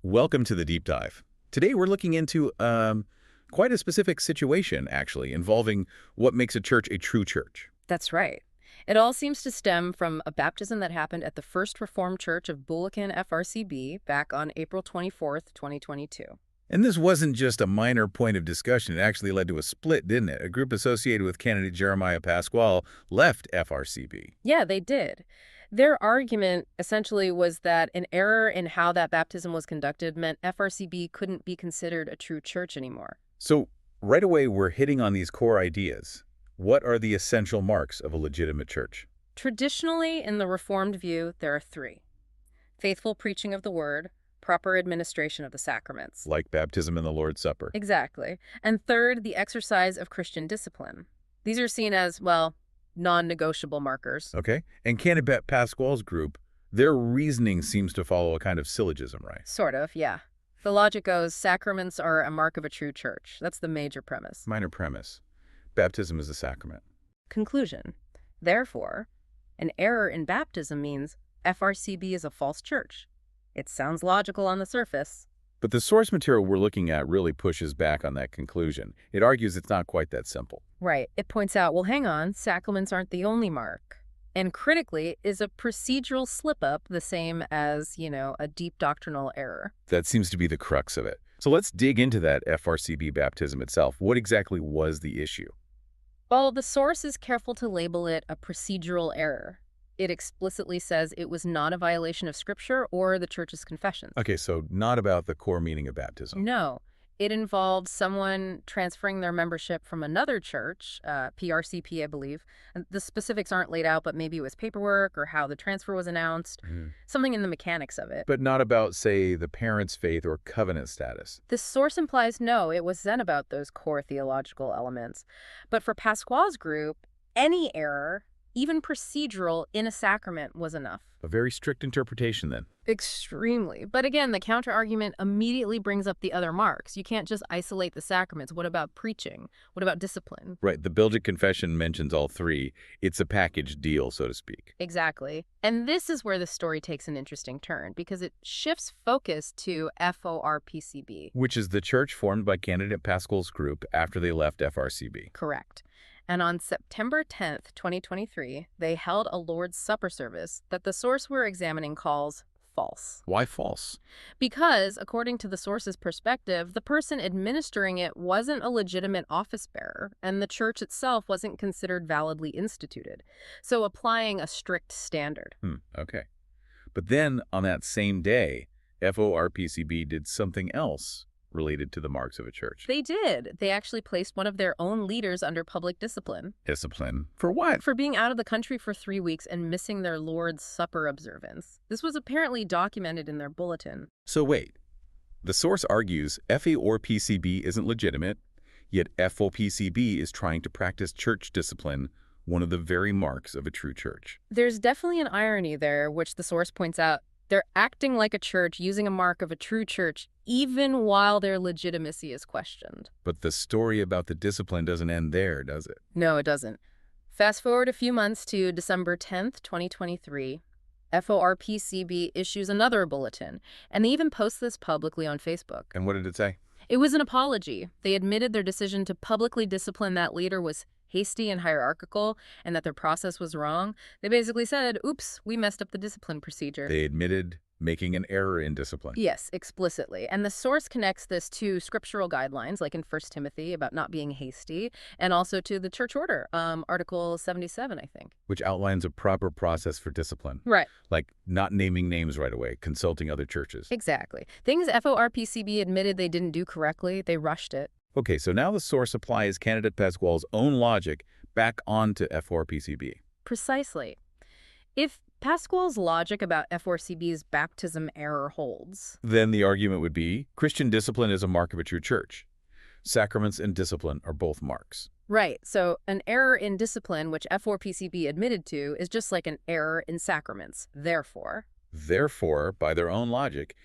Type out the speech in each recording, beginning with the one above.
Welcome to the deep dive. Today we're looking into quite a specific situation, actually, involving what makes a church a true church. That's right. It all seems to stem from a baptism that happened at the First Reformed Church of Bulletin, FRCB, back on April 24th, 2022. And this wasn't just a minor point of discussion. It actually led to a split, didn't it? A group associated with candidate Jeremiah Pasquale left FRCB. Yeah, they did. Their argument essentially was that an error in how that baptism was conducted meant FRCB couldn't be considered a true church anymore. So right away, we're hitting on these core ideas. What are the essential marks of a legitimate church? Traditionally, in the Reformed view, there are three: faithful preaching of the word, proper administration of the sacraments. Like baptism and the Lord's Supper. Exactly. And third, the exercise of Christian discipline. These are seen as, well, non-negotiable markers. Okay? And candidate Pasquale's group, their reasoning seems to follow a kind of syllogism, right? Sort of, yeah. The logic goes, sacraments are a mark of a true church. That's the major premise. Minor premise. Baptism is a sacrament. Conclusion. Therefore, an error in baptism means FRCB is a false church. It sounds logical on the surface. But the source material we're looking at really pushes back on that conclusion. It argues it's not quite that simple. Right. It points out, well, hang on, sacraments aren't the only mark. And critically, is a procedural slip-up the same as, a deep doctrinal error? That seems to be the crux of it. So let's dig into that FRCB baptism itself. What exactly was the issue? Well, the source is careful to label it a procedural error. It explicitly says it was not a violation of Scripture or the Church's confessions. Okay, so not about the core meaning of baptism. No. It involved someone transferring their membership from another church, PRCP, I believe. And the specifics aren't laid out, but maybe it was paperwork or how the transfer was announced, something in the mechanics of it. But not about, say, the parent's faith or covenant status. The source implies no, it was then about those core theological elements. But for Pasquale's group, any error, even procedural, in a sacrament was enough. A very strict interpretation, then. Extremely. But again, the counter-argument immediately brings up the other marks. You can't just isolate the sacraments. What about preaching? What about discipline? Right, the Belgic Confession mentions all three. It's a package deal, so to speak. Exactly. And this is where the story takes an interesting turn, because it shifts focus to FORPCB. Which is the church formed by candidate Pasquale's group after they left FRCB. Correct. And on September 10th, 2023, they held a Lord's Supper service that the source we're examining calls false. Why false? Because, according to the source's perspective, the person administering it wasn't a legitimate office bearer, and the church itself wasn't considered validly instituted. So applying a strict standard. Okay. But then, on that same day, FORPCB did something else related to the marks of a church. They did. They actually placed one of their own leaders under public discipline. Discipline? For what? For being out of the country for 3 weeks and missing their Lord's Supper observance. This was apparently documented in their bulletin. So wait. The source argues FORPCB isn't legitimate, yet FOPCB is trying to practice church discipline, one of the very marks of a true church. There's definitely an irony there, which the source points out. They're acting like a church, using a mark of a true church, even while their legitimacy is questioned. But the story about the discipline doesn't end there, does it? No, it doesn't. Fast forward a few months to December 10th, 2023. FORPCB issues another bulletin, and they even post this publicly on Facebook. And what did it say? It was an apology. They admitted their decision to publicly discipline that leader was hasty and hierarchical, and that their process was wrong. They basically said, oops, we messed up the discipline procedure. They admitted making an error in discipline. Yes, explicitly. And the source connects this to scriptural guidelines, like in 1 Timothy, about not being hasty, and also to the church order, Article 77, I think. Which outlines a proper process for discipline. Right. Like not naming names right away, consulting other churches. Exactly. Things FORPCB admitted they didn't do correctly, they rushed it. Okay, so now the source applies candidate Pasquale's own logic back onto FORPCB. Precisely. If Pasquale's logic about FORCB's baptism error holds, then the argument would be Christian discipline is a mark of a true church. Sacraments and discipline are both marks. Right, so an error in discipline, which FORPCB admitted to, is just like an error in sacraments. Therefore, by their own logic,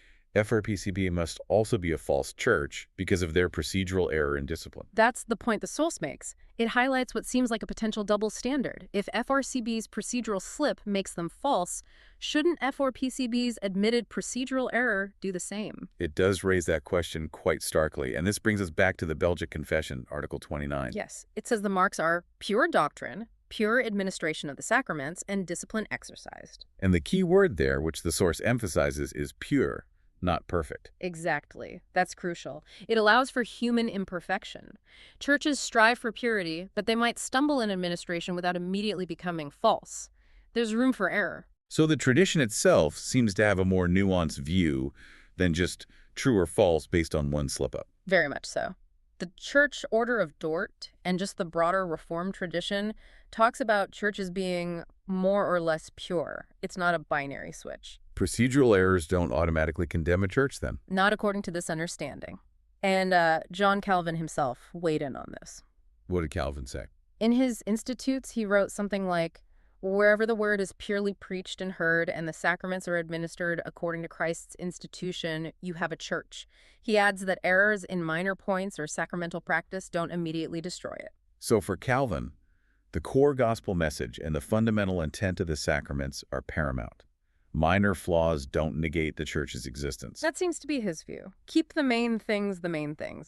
FORPCB must also be a false church because of their procedural error in discipline. That's the point the source makes. It highlights what seems like a potential double standard. If FRCB's procedural slip makes them false, shouldn't FORPCB's admitted procedural error do the same? It does raise that question quite starkly, and this brings us back to the Belgic Confession, Article 29. Yes, it says the marks are pure doctrine, pure administration of the sacraments, and discipline exercised. And the key word there, which the source emphasizes, is pure, not perfect. Exactly. That's crucial. It allows for human imperfection. Churches strive for purity, but they might stumble in administration without immediately becoming false. There's room for error. So the tradition itself seems to have a more nuanced view than just true or false based on one slip-up. Very much so. The Church Order of Dort and just the broader Reformed tradition talks about churches being more or less pure. It's not a binary switch. Procedural errors don't automatically condemn a church, then? Not according to this understanding. And John Calvin himself weighed in on this. What did Calvin say? In his Institutes, he wrote something like, "Wherever the word is purely preached and heard and the sacraments are administered according to Christ's institution, you have a church." He adds that errors in minor points or sacramental practice don't immediately destroy it. So for Calvin, the core gospel message and the fundamental intent of the sacraments are paramount. Minor flaws don't negate the church's existence. That seems to be his view. Keep the main things,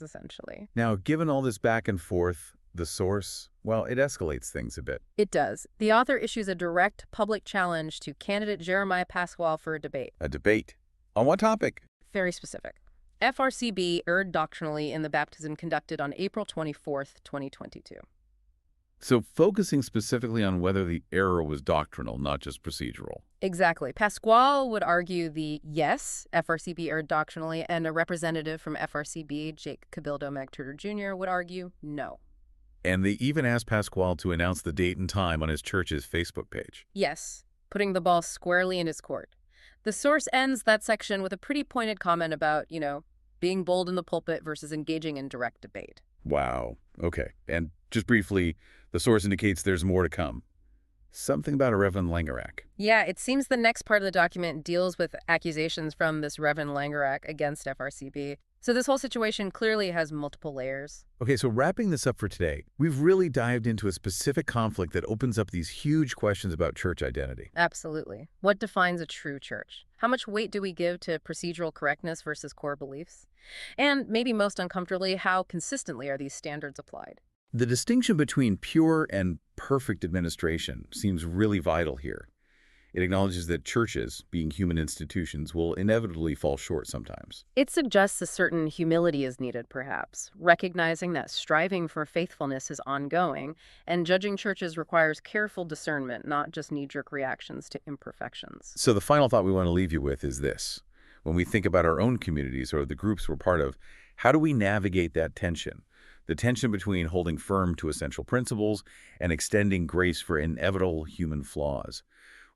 essentially. Now, given all this back and forth, the source, well, it escalates things a bit. It does. The author issues a direct public challenge to candidate Jeremiah Pasquale for a debate. A debate? On what topic? Very specific. FRCB erred doctrinally in the baptism conducted on April 24th, 2022. So focusing specifically on whether the error was doctrinal, not just procedural. Exactly. Pasquale would argue yes, FRCB erred doctrinally, and a representative from FRCB, Jake Cabildo McTurter Jr., would argue no. And they even asked Pasquale to announce the date and time on his church's Facebook page. Yes, putting the ball squarely in his court. The source ends that section with a pretty pointed comment about, being bold in the pulpit versus engaging in direct debate. Wow. Okay. And just briefly, the source indicates there's more to come. Something about a Reverend Langerak. Yeah, it seems the next part of the document deals with accusations from this Reverend Langerak against FRCB. So this whole situation clearly has multiple layers. Okay, so wrapping this up for today, we've really dived into a specific conflict that opens up these huge questions about church identity. Absolutely. What defines a true church? How much weight do we give to procedural correctness versus core beliefs? And maybe most uncomfortably, how consistently are these standards applied? The distinction between pure and perfect administration seems really vital here. It acknowledges that churches, being human institutions, will inevitably fall short sometimes. It suggests a certain humility is needed, perhaps, recognizing that striving for faithfulness is ongoing, and judging churches requires careful discernment, not just knee-jerk reactions to imperfections. So the final thought we want to leave you with is this. When we think about our own communities or the groups we're part of, how do we navigate that tension? The tension between holding firm to essential principles and extending grace for inevitable human flaws.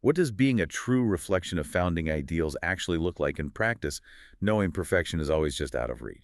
What does being a true reflection of founding ideals actually look like in practice, knowing perfection is always just out of reach?